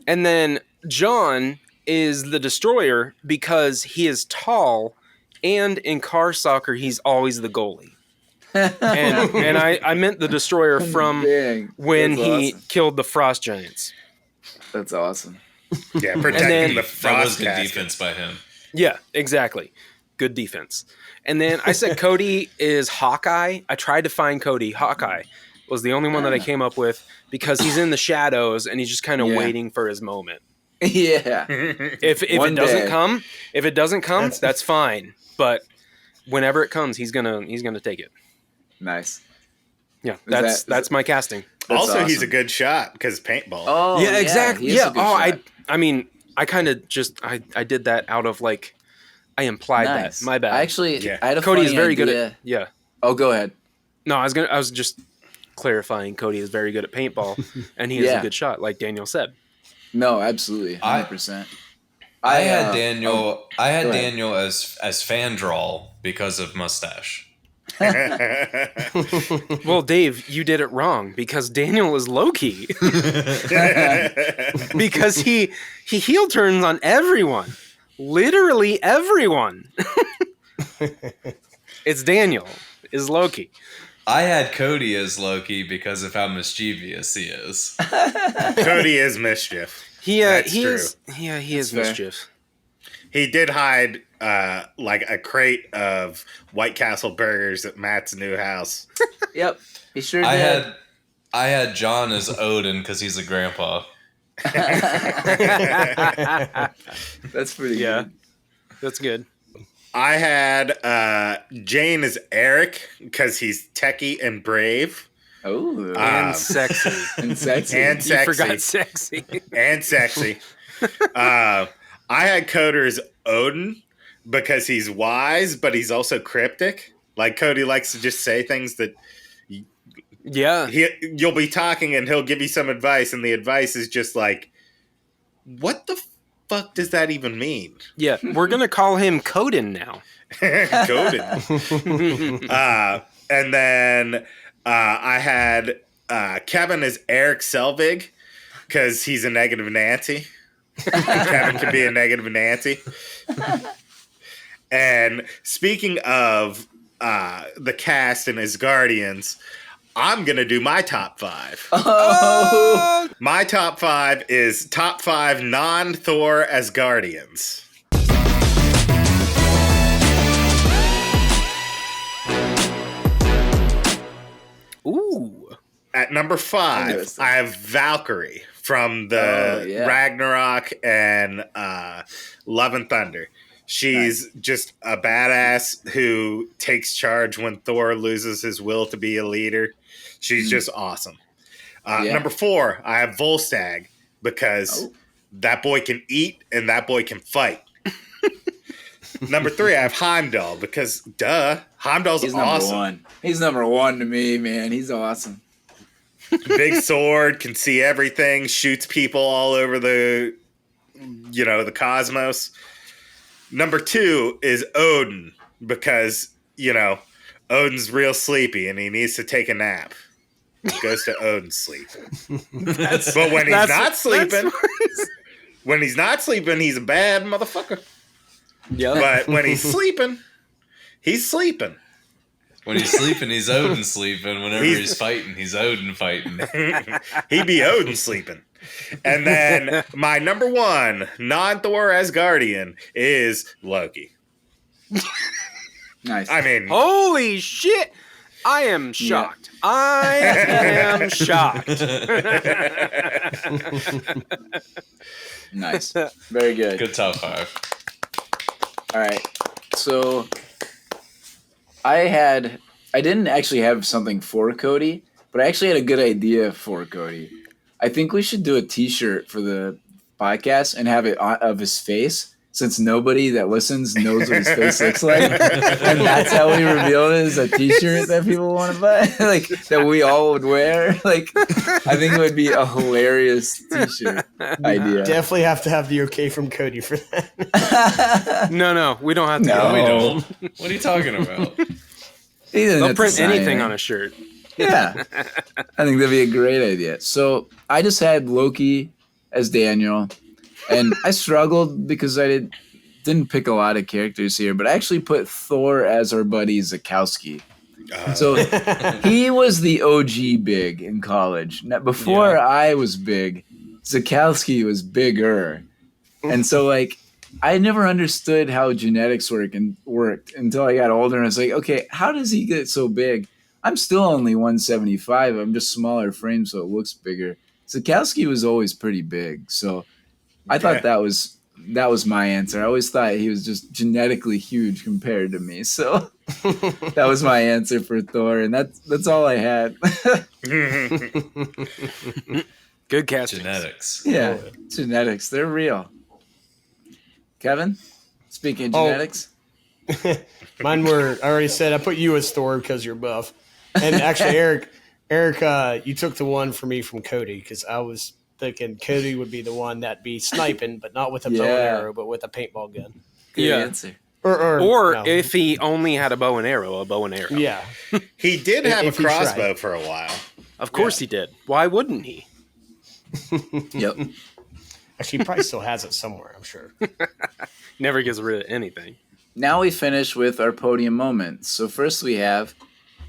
And then John is the Destroyer because he is tall, and in car soccer he's always the goalie. and I meant the Destroyer from when he killed the Frost Giants. That's awesome. Yeah, protecting the That was Frost good casket. defense by him. Yeah, exactly. Good defense. And then I said Cody is Hawkeye. I tried to find Cody. Hawkeye was the only one that I came up with because he's in the shadows and he's just kind of waiting for his moment. Yeah. If it doesn't come, that's fine. But whenever it comes, he's gonna take it. Nice. Yeah, that's my casting. Also, awesome. he's a good shot because paintball. Oh, yeah, exactly. he is a Yeah. good Oh, shot. I mean, I kind of just I did that out of like I implied Nice. that. My bad. I had a Cody is funny very good idea. at yeah. Oh, go ahead. No, I was just clarifying. Cody is very good at paintball, and he is a good shot, like Daniel said. No, absolutely, 100%. I had Daniel. I had go ahead. Daniel as Fandral because of mustache. Well, Dave, you did it wrong because Daniel is Loki. Because he heel turns on everyone. Literally everyone. It's Daniel is Loki. I had Cody as Loki because of how mischievous he is. Cody is mischief. He That's is true. he is fair. mischief. He did hide like a crate of White Castle burgers at Matt's new house. Yep, he sure did. I had John as Odin because he's a grandpa. That's pretty Yeah. good. That's good. I had Jane as Eric because he's techie and brave. Oh, And sexy. and sexy. And You sexy. forgot sexy. And sexy. I had Coder as Odin because he's wise, but he's also cryptic. Like Cody likes to just say things that Yeah. you'll be talking and he'll give you some advice, and the advice is just like, what the fuck does that even mean? Yeah. We're gonna call him Coden now. Coded. And then I had Kevin as Eric Selvig because he's a negative Nancy. Kevin can be a negative Nancy. And speaking of the cast and his guardians, I'm going to do my top 5. Oh. My top 5 is top 5 non-Thor as guardians. Ooh. At number 5, I have Valkyrie from the Ragnarok and Love and Thunder. She's just a badass who takes charge when Thor loses his will to be a leader. She's just awesome. Number 4, I have Volstagg because that boy can eat and that boy can fight. Number 3, I have Heimdall because, Heimdall's He's awesome. number 1. He's number 1 to me, man. He's awesome. Big sword, can see everything, shoots people all over the cosmos. Number 2 is Odin because, Odin's real sleepy and he needs to take a nap. He goes to Odin's sleep. But when he's not sleeping, he's a bad motherfucker. Yeah. But when he's sleeping, he's sleeping. When he's sleeping, he's Odin sleeping. Whenever he's fighting, he's Odin fighting. He'd be Odin sleeping. And then my number 1 non-Thor Asgardian is Loki. Nice. I mean, Holy shit! I am shocked. Yeah. I am shocked. Nice. Very good. Good top 5. All right. So I didn't actually have something for Cody, but I actually had a good idea for Cody. I think we should do a t-shirt for the podcast and have it of his face, since nobody that listens knows what his face looks like. And that's how we reveal it, is a t-shirt that people want to buy, like that we all would wear. Like, I think it would be a hilarious t-shirt idea. Definitely have to have the okay from Cody for that. No, we don't have to. No, we don't. What are you talking about? They'll print anything on a shirt. Yeah. I think that'd be a great idea. So I just had Loki as Daniel. And I struggled because I didn't pick a lot of characters here, but I actually put Thor as our buddy Zakowski. So he was the OG big in college. Now, before I was big, Zakowski was bigger. And so like I never understood how genetics worked until I got older, and I was like, okay, how does he get so big? I'm still only 175. I'm just smaller frame, so it looks bigger. Zakowski was always pretty big, so I thought that was my answer. I always thought he was just genetically huge compared to me, so that was my answer for Thor, and that's all I had. Good casting. Genetics. Yeah, genetics. They're real. Kevin, speaking of genetics. Mine were, I already said, I put you as Thor because you're buff. And actually, Eric, you took the one for me from Cody because I was thinking Cody would be the one that'd be sniping, but not with a bow and arrow, but with a paintball gun. Good answer. Or no. if he only had a bow and arrow. Yeah. He did have a crossbow for a while. Of course he did. Why wouldn't he? Yep. Actually, he probably still has it somewhere, I'm sure. Never gets rid of anything. Now we finish with our podium moments. So first we have,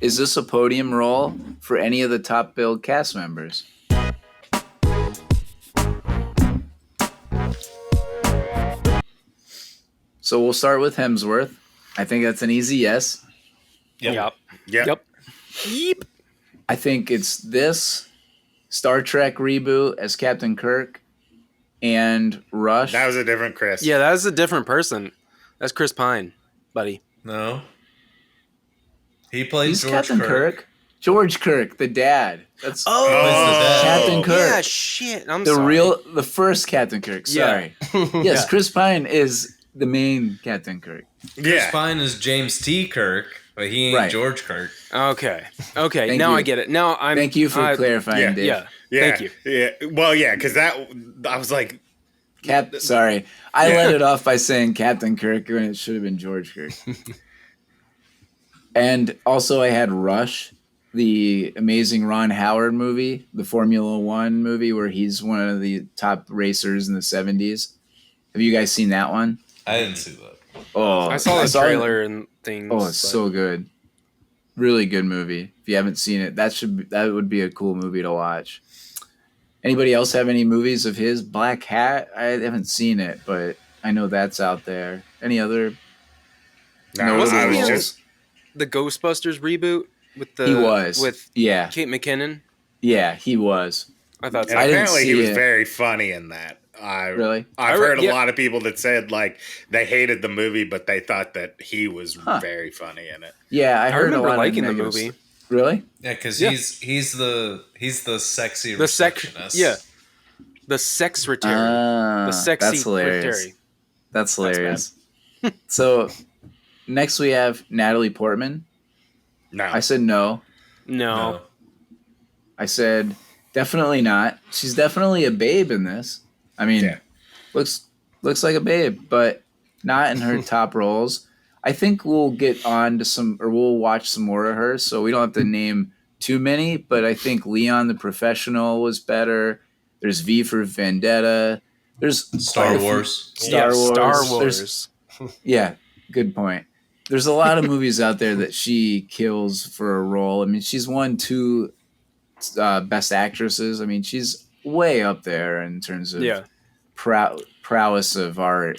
is this a podium role for any of the top billed cast members? So we'll start with Hemsworth. I think that's an easy yes. Yep. I think it's this, Star Trek reboot as Captain Kirk, and Rush. That was a different Chris. Yeah, that was a different person. That's Chris Pine, buddy. No. He played He's George Captain Kirk. George Kirk, the dad. That's Captain Kirk. Yeah, shit. I'm sorry. The first Captain Kirk. Sorry. Yes, Chris Pine is the main Captain Kirk. Chris Pine is James T. Kirk, but he ain't George Kirk. Okay. Thank Now you. I get it. Now I'm. Thank you for clarifying, Dave. Yeah. Thank you. Yeah. Well, yeah, because I was like, Sorry. I let it off by saying Captain Kirk when it should have been George Kirk. And also I had Rush, the amazing Ron Howard movie, the Formula One movie where he's one of the top racers in the 70s. Have you guys seen that one? I didn't see that. Oh, I saw the trailer and things. Oh, it's so good. Really good movie. If you haven't seen it, that would be a cool movie to watch. Anybody else have any movies of his? Black Hat? I haven't seen it, but I know that's out there. Any other? No, I was just the Ghostbusters reboot with the he was with yeah Kate McKinnon. Yeah, he was. I thought so. And apparently he was it. very funny in that. Really? I've heard a lot of people that said like they hated the movie, but they thought that he was very funny in it. Yeah, I heard remember a lot liking of the negatives. movie. Really? Yeah, because he's the sexy The sex, receptionist. yeah, the secretary, the sexy that's hilarious. secretary. That's hilarious. So next we have Natalie Portman. No, I said no. No. I said definitely not. She's definitely a babe in this. I mean, looks like a babe, but not in her top roles. I think we'll get on to we'll watch some more of her, so we don't have to name too many, but I think Leon the Professional was better. There's V for Vendetta. There's Star Wars. Star Wars. There's, yeah, good point. There's a lot of movies out there that she kills for a role. I mean, she's won 2 Best Actresses. I mean, she's way up there in terms of prowess of our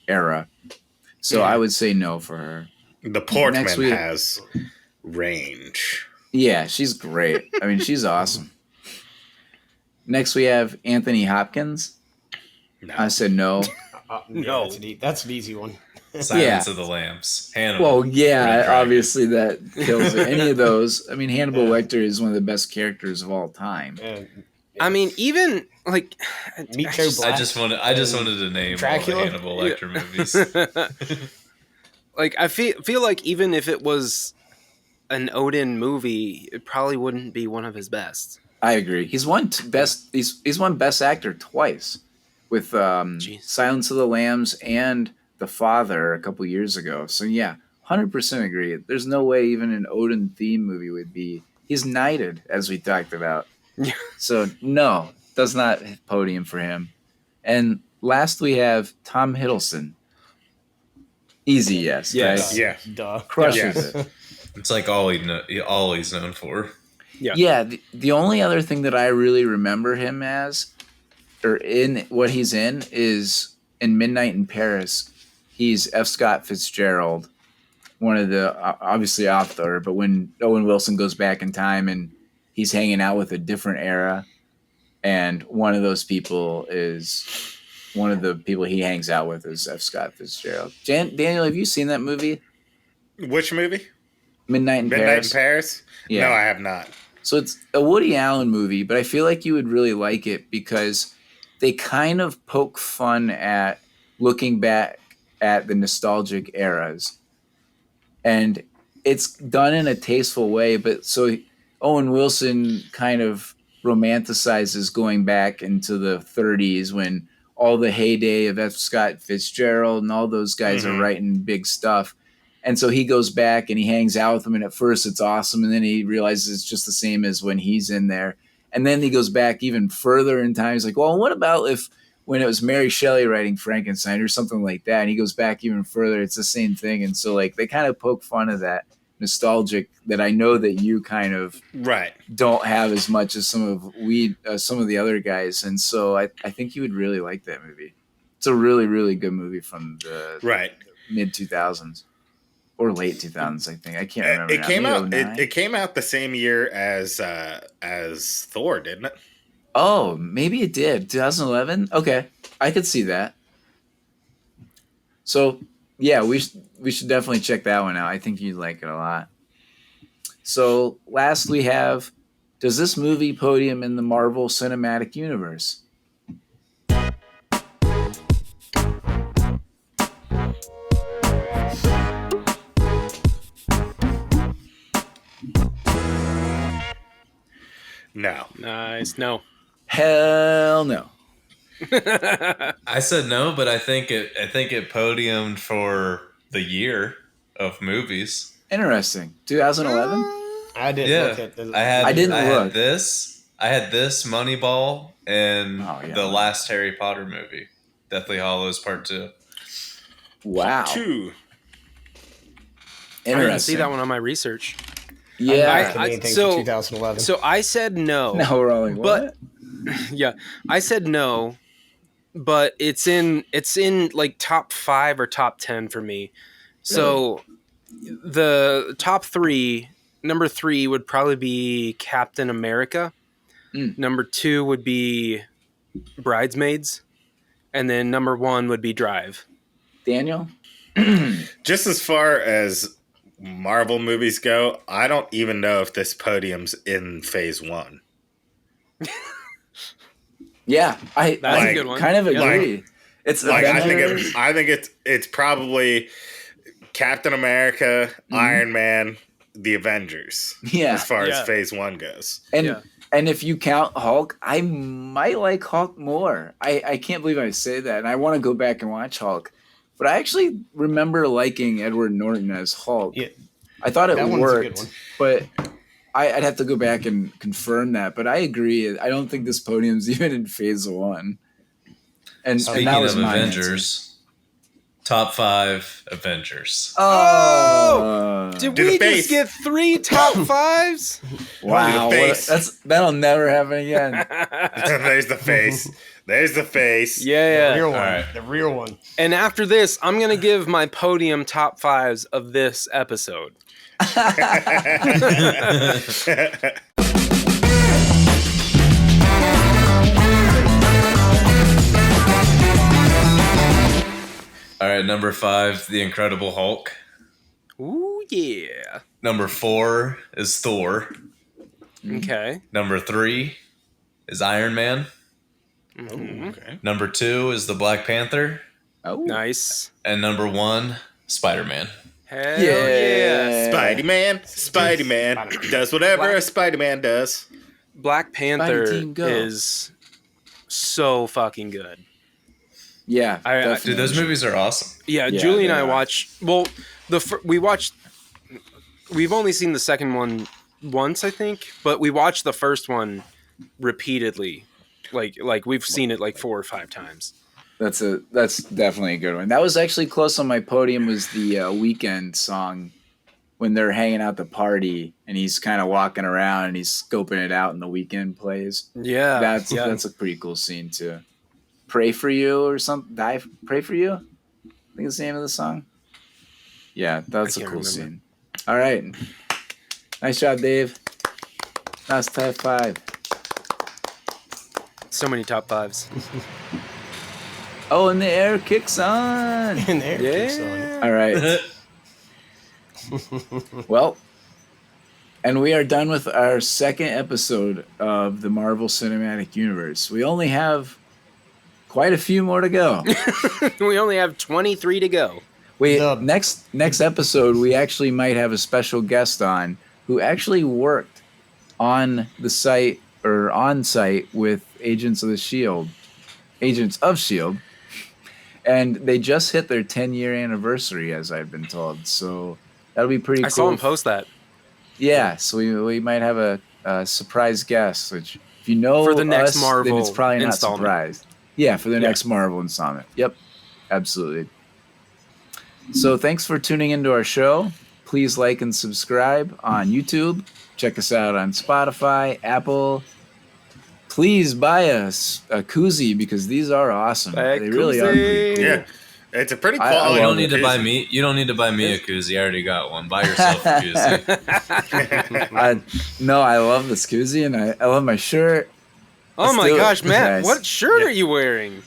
era. So I would say no for her. The Portman has range. Yeah, she's great. I mean, she's awesome. Next, we have Anthony Hopkins. No. I said no. No, that's an easy one. Silence of the Lambs. Hannibal. Well, yeah, obviously that kills it. Any of those. I mean, Hannibal Lecter is one of the best characters of all time. I mean, even like I just wanted to name Dracula? all the Hannibal Lecter movies. Like I feel like even if it was an Odin movie, it probably wouldn't be one of his best. I agree. He's won He's won Best Actor twice with Silence of the Lambs and The Father a couple years ago. So yeah, 100% agree. There's no way even an Odin theme movie would be. He's knighted, as we talked about. So no, does not podium for him. And last we have Tom Hiddleston. Easy yes, Yes. right? Yeah. Duh. Crushes Yes. it. It's like all he's known for. Yeah. Yeah, the only other thing that I really remember him as, or in what he's in, is in Midnight in Paris. He's F. Scott Fitzgerald, one of the, obviously off Thor, but when Owen Wilson goes back in time and he's hanging out with a different era, and one of those people is, one of the people he hangs out with is F. Scott Fitzgerald. Daniel, have you seen that movie? Which movie? Midnight in Midnight Paris? in Paris? Yeah. No, I have not. So it's a Woody Allen movie, but I feel like you would really like it because they kind of poke fun at looking back at the nostalgic eras. And it's done in a tasteful way, but so Owen Wilson kind of romanticizes going back into the 30s when all the heyday of F. Scott Fitzgerald and all those guys are writing big stuff. And so he goes back and he hangs out with them, and at first it's awesome, and then he realizes it's just the same as when he's in there. And then he goes back even further in time. He's like, well, what about if when it was Mary Shelley writing Frankenstein or something like that? And he goes back even further. It's the same thing. And so like they kind of poke fun of that nostalgic that I know that you kind of don't have as much as some of the other guys. And so I think you would really like that movie. It's a really, really good movie from the mid 2000s. Or late 2000s, I think. I can't remember. It came out the same year as Thor, didn't it? Oh, maybe it did. 2011. Okay, I could see that. So yeah, we should definitely check that one out. I think you'd like it a lot. So last we have, does this movie podium in the Marvel Cinematic Universe? No. Nice. No. Hell no. I said no, but I think it podiumed for the year of movies. Interesting. 2011. I didn't Yeah, look at the, I didn't look. had this. I had this Moneyball and the last Harry Potter movie, Deathly Hallows Part 2. Wow. 2. I didn't see that one on my research. Yeah. So 2011. So I said no. Now we're all like, what? Yeah, I said no, but it's in like top 5 or top 10 for me. So the top 3, number 3 would probably be Captain America. Number 2 would be Bridesmaids, and then number 1 would be Drive. Daniel? Just as far as Marvel movies go, I don't even know if this podium's in phase 1. Yeah, That's a good one. Kind of agree. It's like Avengers. I think it's probably Captain America, Iron Man, the Avengers. Yeah. As far as phase 1 goes. And if you count Hulk, I might like Hulk more. I can't believe I say that. And I want to go back and watch Hulk. But I actually remember liking Edward Norton as Hulk. Yeah. I thought it worked, but I'd have to go back and confirm that. But I agree. I don't think this podium's even in phase 1. And speaking that was of my Avengers, top 5 Avengers. Did we just get 3 top 5s? Wow, that'll never happen again. There's the face. There's the face. Yeah. The real one. Right. The real one. And after this, I'm going to give my podium top 5s of this episode. All right, number 5, The Incredible Hulk. Ooh, yeah. Number 4 is Thor. Okay. Number 3 is Iron Man. Okay. Number 2 is the Black Panther. Oh, nice. And number 1, Spider-Man. Hell yeah. Spidey-Man does whatever a Spidey-Man does. Black Panther is so fucking good. Yeah, dude, those movies are awesome. Yeah, Julie and I watched. Well, we've only seen the second one once, I think, but we watched the first one repeatedly. Like we've seen it like 4 or 5 times. That's definitely a good one. That was actually close on my podium. Was the Weekend song when they're hanging out the party and he's kind of walking around and he's scoping it out and the Weekend plays. Yeah, that's a pretty cool scene too. Pray for you or something. Pray for you. I think it's the name of the song. Yeah, that's a cool scene. All right, nice job, Dave. Nice top 5. So many top 5s. Oh, and the air kicks on. And the air kicks on. All right. Well, and we are done with our second episode of the Marvel Cinematic Universe. We only have quite a few more to go. We only have 23 to go. Wait, next episode, we actually might have a special guest on who actually worked on the site or on site with Agents of S.H.I.E.L.D., and they just hit their 10-year anniversary, as I've been told. So that'll be pretty cool. I saw him post that. Yeah, so we might have a surprise guest, which if you know for the next us, Marvel then it's probably not installment. surprised. Yeah, for the next Marvel installment. Yep, absolutely. So thanks for tuning into our show. Please like and subscribe on YouTube. Check us out on Spotify, Apple. Please buy us a koozie because these are awesome. They really are pretty cool. Yeah, it's a pretty quality. You don't need to buy me. You don't need to buy me a koozie. I already got one. Buy yourself a koozie. No, I love this koozie and I love my shirt. Oh my gosh, Matt! Nice. What shirt are you wearing?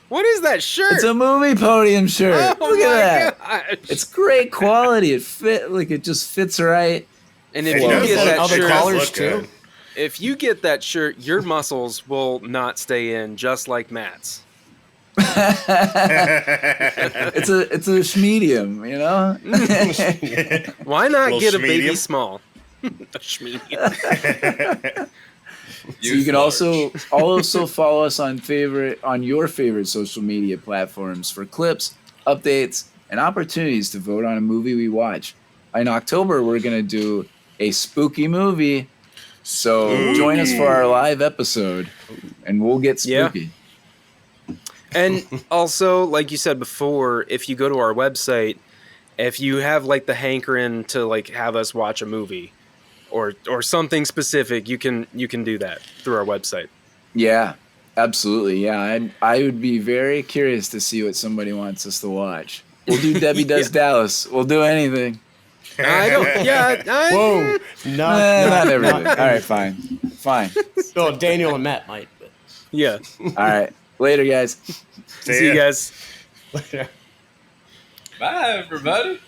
What is that shirt? It's a Movie Podium shirt. Oh Look at that. gosh. It's great quality. It just fits right. And if you get that other shirt, colors too. if you get that shirt, your muscles will not stay in, just like Matt's. It's a medium, you know. Why not get a baby schmedium? small? A schmedium. So you can also follow us on your favorite social media platforms for clips, updates, and opportunities to vote on a movie we watch. In October, we're gonna do a spooky movie, so join us for our live episode, and we'll get spooky. And also, like you said before, if you go to our website, if you have like the hankering to like have us watch a movie or something specific, you can do that through our website. Yeah, absolutely. Yeah, I would be very curious to see what somebody wants us to watch. We'll do Debbie Does Dallas. We'll do anything. I don't. Yeah. Whoa. Not everything. All right, fine. Well, Daniel and Matt might. But. Yeah. All right. Later, guys. See you guys. Later. Bye, everybody.